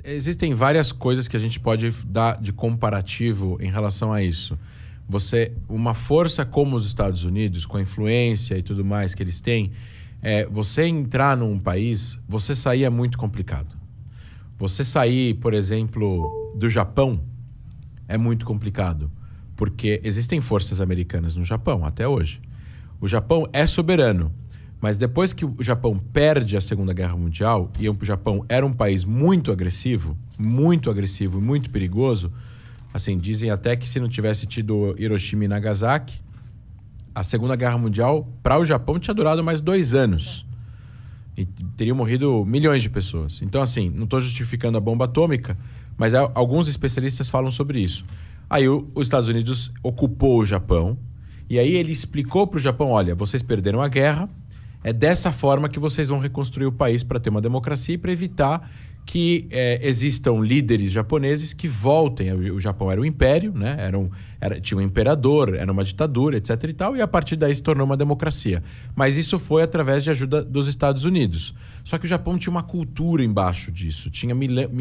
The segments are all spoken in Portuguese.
existem várias coisas que a gente pode dar de comparativo em relação a isso. Uma força como os Estados Unidos, com a influência e tudo mais que eles têm, você entrar num país, você sair é muito complicado. Você sair, por exemplo, do Japão é muito complicado, porque existem forças americanas no Japão até hoje. O Japão é soberano, mas depois que o Japão perde a Segunda Guerra Mundial, e o Japão era um país muito agressivo e muito perigoso, assim, dizem até que se não tivesse tido Hiroshima e Nagasaki, a Segunda Guerra Mundial, para o Japão, tinha durado mais 2 anos. E teriam morrido milhões de pessoas. Então, assim, não estou justificando a bomba atômica, mas alguns especialistas falam sobre isso. Aí os Estados Unidos ocupou o Japão, e aí ele explicou para o Japão, olha, vocês perderam a guerra, é dessa forma que vocês vão reconstruir o país para ter uma democracia e para evitar que existam líderes japoneses que voltem. O Japão era um império, né? Tinha um imperador, era uma ditadura, etc. e tal, e a partir daí se tornou uma democracia. Mas isso foi através de ajuda dos Estados Unidos. Só que o Japão tinha uma cultura embaixo disso, tinha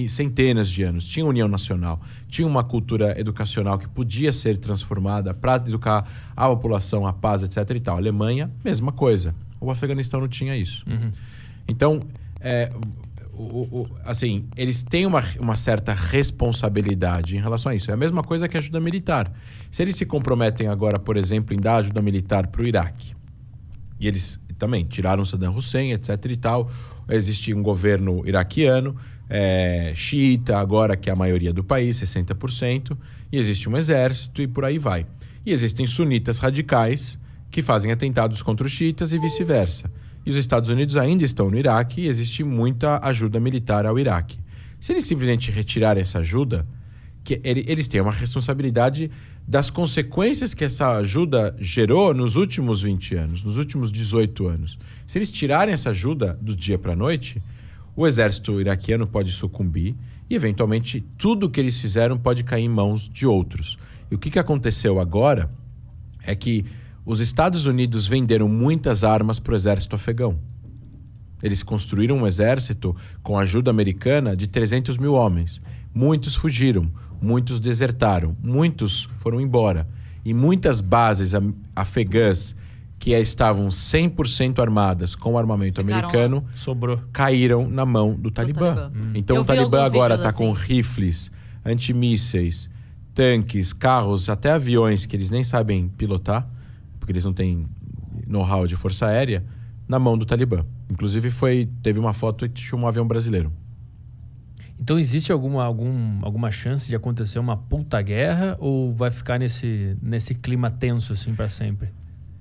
centenas de anos, tinha União Nacional, tinha uma cultura educacional que podia ser transformada para educar a população, a paz, etc. e tal. A Alemanha, mesma coisa. O Afeganistão não tinha isso. Uhum. Então, assim, eles têm uma certa responsabilidade em relação a isso. É a mesma coisa que a ajuda militar. Se eles se comprometem agora, por exemplo, em dar ajuda militar para o Iraque, e eles também tiraram Saddam Hussein, etc. e tal, existe um governo iraquiano, xiita agora, que é a maioria do país, 60%, e existe um exército e por aí vai. E existem sunitas radicais que fazem atentados contra os xiitas e vice-versa. E os Estados Unidos ainda estão no Iraque e existe muita ajuda militar ao Iraque. Se eles simplesmente retirarem essa ajuda, eles têm uma responsabilidade das consequências que essa ajuda gerou nos últimos 20 anos, nos últimos 18 anos. Se eles tirarem essa ajuda do dia para a noite, o exército iraquiano pode sucumbir e, eventualmente, tudo que eles fizeram pode cair em mãos de outros. E o que aconteceu agora é que os Estados Unidos venderam muitas armas para o exército afegão. Eles construíram um exército com ajuda americana de 300 mil homens. Muitos fugiram, muitos desertaram, muitos foram embora. E muitas bases afegãs que estavam 100% armadas com armamento americano caíram na mão do Talibã. Então o Talibã agora está com rifles, antimísseis, tanques, carros, até aviões que eles nem sabem pilotar, porque eles não têm know-how de força aérea, na mão do Talibã. Inclusive teve uma foto que tinha um avião brasileiro. Então existe alguma chance de acontecer uma puta guerra ou vai ficar nesse clima tenso assim para sempre?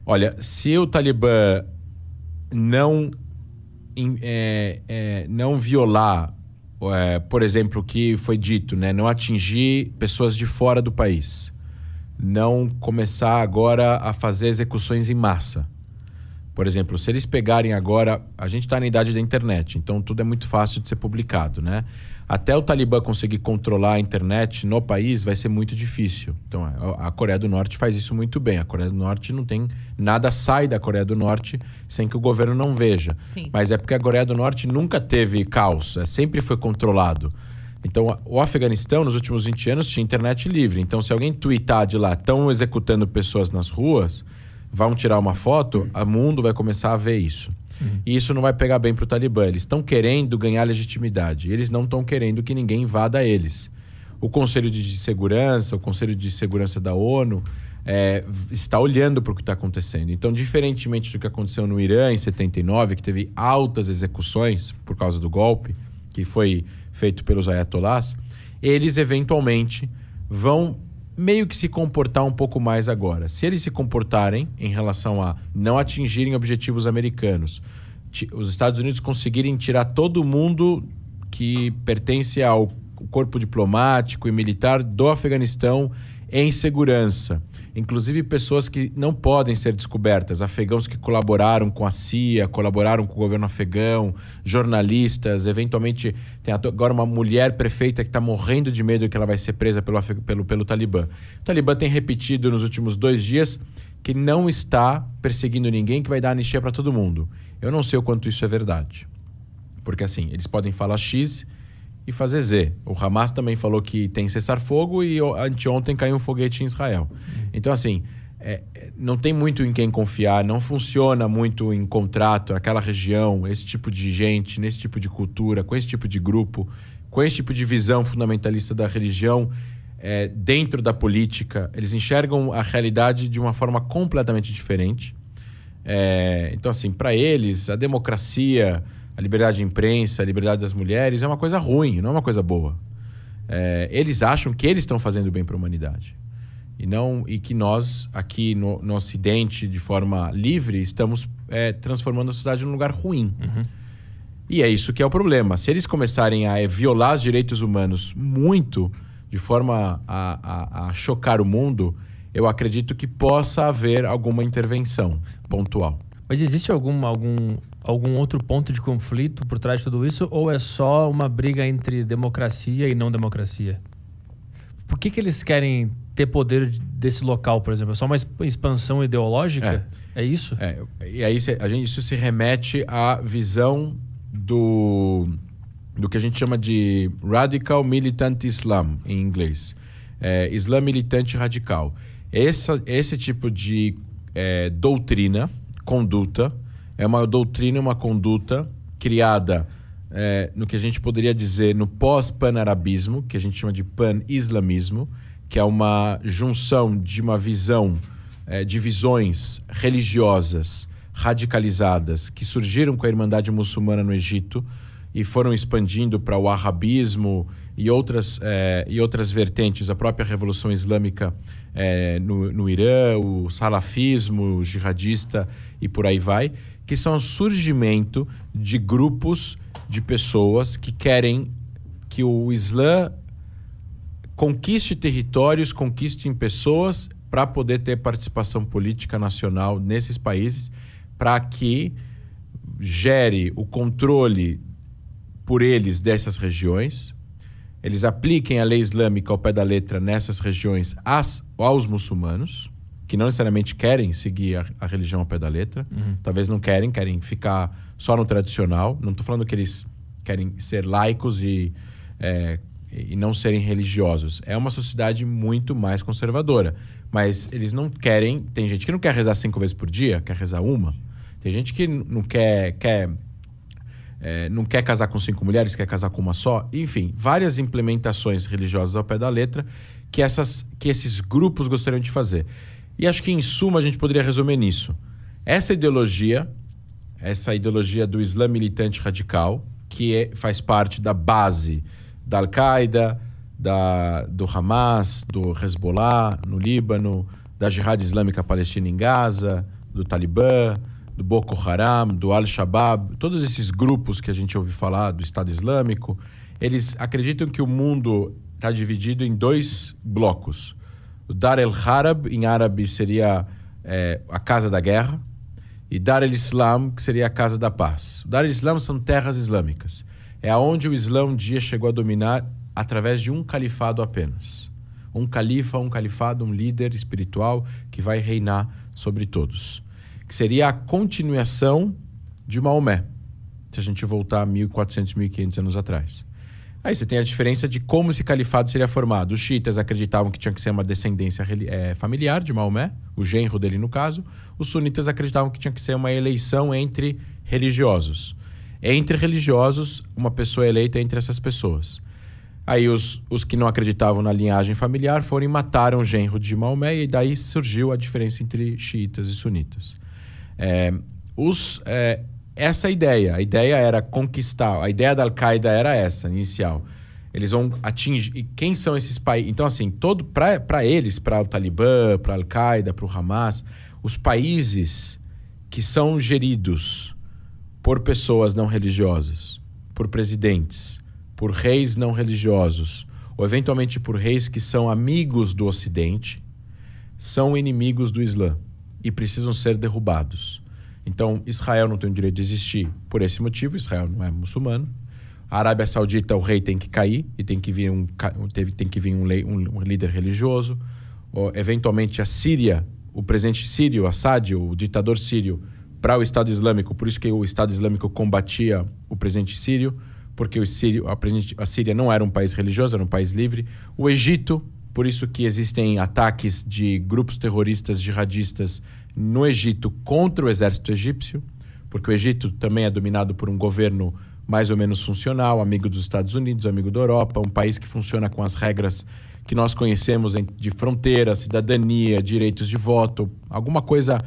Olha, se o Talibã não violar, por exemplo, o que foi dito, né, não atingir pessoas de fora do país, não começar agora a fazer execuções em massa. Por exemplo, se eles pegarem agora... A gente está na idade da internet, então tudo é muito fácil de ser publicado, né? Até o Talibã conseguir controlar a internet no país vai ser muito difícil. Então, a Coreia do Norte faz isso muito bem. A Coreia do Norte não tem... Nada sai da Coreia do Norte sem que o governo não veja. Sim. Mas é porque a Coreia do Norte nunca teve caos, sempre foi controlado. Então, o Afeganistão, nos últimos 20 anos, tinha internet livre. Então, se alguém tweetar de lá, estão executando pessoas nas ruas, vão tirar uma foto, o mundo vai começar a ver isso. E isso não vai pegar bem para o Talibã. Eles estão querendo ganhar legitimidade. Eles não estão querendo que ninguém invada eles. O Conselho de Segurança, o Conselho de Segurança da ONU, está olhando para o que está acontecendo. Então, diferentemente do que aconteceu no Irã em 79, que teve altas execuções por causa do golpe, que foi feito pelos ayatolás, eles eventualmente vão meio que se comportar um pouco mais agora. Se eles se comportarem em relação a não atingirem objetivos americanos, os Estados Unidos conseguirem tirar todo mundo que pertence ao corpo diplomático e militar do Afeganistão em segurança, inclusive pessoas que não podem ser descobertas, afegãos que colaboraram com a CIA, colaboraram com o governo afegão, jornalistas, eventualmente tem agora uma mulher prefeita que está morrendo de medo que ela vai ser presa pelo Talibã. O Talibã tem repetido nos últimos 2 dias que não está perseguindo ninguém, que vai dar anistia para todo mundo. Eu não sei o quanto isso é verdade, porque assim, eles podem falar X e fazer Z. O Hamas também falou que tem cessar-fogo e anteontem caiu um foguete em Israel. Então, assim, não tem muito em quem confiar, não funciona muito em contrato naquela região, esse tipo de gente, nesse tipo de cultura, com esse tipo de grupo, com esse tipo de visão fundamentalista da religião dentro da política. Eles enxergam a realidade de uma forma completamente diferente. Então, assim, para eles, a democracia, a liberdade de imprensa, a liberdade das mulheres é uma coisa ruim, não é uma coisa boa. Eles acham que eles estão fazendo bem para a humanidade. E que nós, aqui no Ocidente, de forma livre, estamos transformando a sociedade num lugar ruim. Uhum. E é isso que é o problema. Se eles começarem a violar os direitos humanos muito, de forma a chocar o mundo, eu acredito que possa haver alguma intervenção pontual. Mas existe algum outro ponto de conflito por trás de tudo isso? Ou é só uma briga entre democracia e não democracia? Por que eles querem ter poder desse local, por exemplo? É só uma expansão ideológica? É isso? E aí isso se remete à visão do que a gente chama de Radical Militant Islam, em inglês. Islã militante radical. Esse tipo de doutrina, conduta, é uma doutrina, uma conduta criada no que a gente poderia dizer no pós-pan-arabismo, que a gente chama de pan-islamismo, que é uma junção de uma visão de visões religiosas radicalizadas que surgiram com a Irmandade Muçulmana no Egito e foram expandindo para o arabismo e outras vertentes, a própria Revolução Islâmica no Irã, o salafismo, o jihadista e por aí vai, que são o surgimento de grupos de pessoas que querem que o Islã conquiste territórios, conquiste pessoas para poder ter participação política nacional nesses países, para que gere o controle por eles dessas regiões, eles apliquem a lei islâmica ao pé da letra nessas regiões aos muçulmanos, que não necessariamente querem seguir a religião ao pé da letra, talvez não querem ficar só no tradicional. Não estou falando que eles querem ser laicos e não serem religiosos. É uma sociedade muito mais conservadora, mas eles não querem... Tem gente que não quer rezar 5 vezes por dia, quer rezar uma. Tem gente que não quer casar com 5 mulheres, quer casar com uma só. Enfim, várias implementações religiosas ao pé da letra que esses grupos gostariam de fazer. E acho que, em suma, a gente poderia resumir nisso. Essa ideologia do Islã militante radical, que faz parte da base da Al-Qaeda, do Hamas, do Hezbollah no Líbano, da Jihad Islâmica Palestina em Gaza, do Talibã, do Boko Haram, do Al-Shabaab, todos esses grupos que a gente ouve falar, do Estado Islâmico, eles acreditam que o mundo está dividido em 2 blocos. O Dar el-Harb, em árabe, seria a Casa da Guerra, e Dar el-Islam, que seria a Casa da Paz. O Dar el-Islam são terras islâmicas. É onde o Islã um dia chegou a dominar através de um califado apenas. Um califa, um califado, um líder espiritual que vai reinar sobre todos. Que seria a continuação de Maomé, se a gente voltar a 1400, 1500 anos atrás. Aí você tem a diferença de como esse califado seria formado. Os xiitas acreditavam que tinha que ser uma descendência familiar de Maomé, o genro dele no caso. Os sunitas acreditavam que tinha que ser uma eleição entre religiosos. Entre religiosos, uma pessoa eleita entre essas pessoas. Aí os que não acreditavam na linhagem familiar foram e mataram o genro de Maomé, e daí surgiu a diferença entre xiitas e sunitas. Essa ideia, a ideia era conquistar, a ideia da Al-Qaeda era essa, inicial. Eles vão atingir... E quem são esses países? Então, assim, para eles, para o Talibã, para a Al-Qaeda, para o Hamas, os países que são geridos por pessoas não religiosas, por presidentes, por reis não religiosos, ou eventualmente por reis que são amigos do Ocidente, são inimigos do Islã e precisam ser derrubados. Então, Israel não tem o direito de existir por esse motivo. Israel não é muçulmano. A Arábia Saudita, o rei tem que cair e tem que vir um líder religioso. Ou, eventualmente, a Síria, o presidente sírio, Assad, o ditador sírio, para o Estado Islâmico. Por isso que o Estado Islâmico combatia o presidente sírio, porque a Síria não era um país religioso, era um país livre. O Egito, por isso que existem ataques de grupos terroristas jihadistas no Egito contra o exército egípcio, porque o Egito também é dominado por um governo mais ou menos funcional, amigo dos Estados Unidos, amigo da Europa, um país que funciona com as regras que nós conhecemos de fronteira, cidadania, direitos de voto, alguma coisa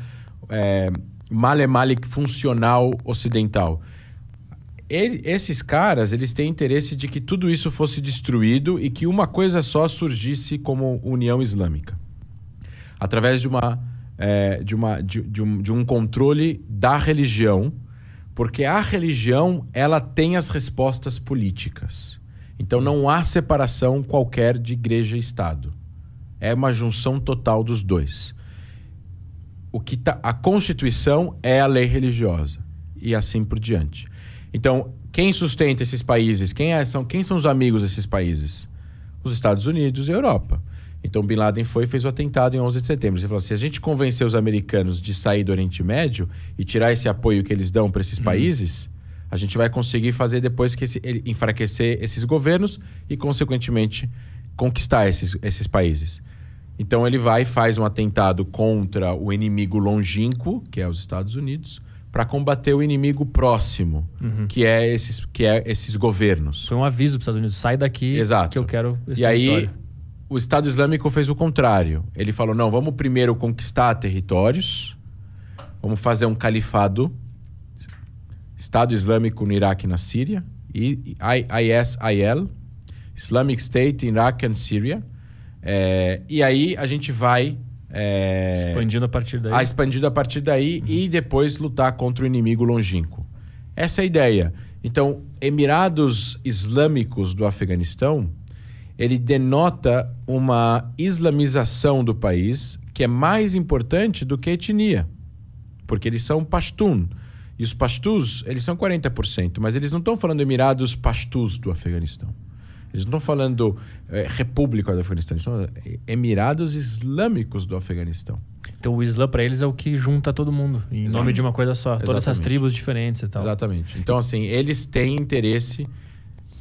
male funcional ocidental. Esses caras, eles têm interesse de que tudo isso fosse destruído e que uma coisa só surgisse como União Islâmica, através de um controle da religião, porque a religião ela tem as respostas políticas. Então não há separação qualquer de igreja e Estado. É uma junção total dos dois. A Constituição é a lei religiosa e assim por diante. Então, quem sustenta esses países? Quem são os amigos desses países? Os Estados Unidos e a Europa. Então, Bin Laden fez o atentado em 11 de setembro. Ele falou, se a gente convencer os americanos de sair do Oriente Médio e tirar esse apoio que eles dão para esses países, a gente vai conseguir fazer depois enfraquecer esses governos e, consequentemente, conquistar esses países. Então, ele vai e faz um atentado contra o inimigo longínquo, que é os Estados Unidos, para combater o inimigo próximo, que é esses governos. Foi um aviso para os Estados Unidos, sai daqui. Exato. Que eu quero esse território. território. Aí, o Estado Islâmico fez o contrário. Ele falou, não, vamos primeiro conquistar territórios, vamos fazer um califado, Estado Islâmico no Iraque e na Síria, ISIL, Islamic State in Iraq and Syria, e aí a gente vai... expandindo a partir daí. E depois lutar contra o inimigo longínquo. Essa é a ideia. Então, Emirados Islâmicos do Afeganistão, ele denota uma islamização do país que é mais importante do que a etnia, porque eles são Pashtun. E os Pashtus, eles são 40%, mas eles não estão falando Emirados Pashtus do Afeganistão. Eles não estão falando República do Afeganistão, eles estão falando Emirados Islâmicos do Afeganistão. Então o Islã para eles é o que junta todo mundo, em nome de uma coisa só. Exatamente. Todas essas tribos diferentes e tal. Exatamente. Então assim, eles têm interesse,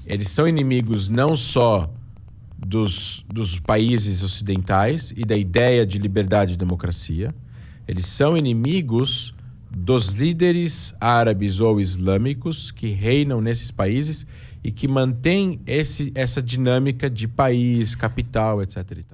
eles são inimigos não só dos países ocidentais e da ideia de liberdade e democracia, eles são inimigos dos líderes árabes ou islâmicos que reinam nesses países e que mantêm essa dinâmica de país, capital, etc.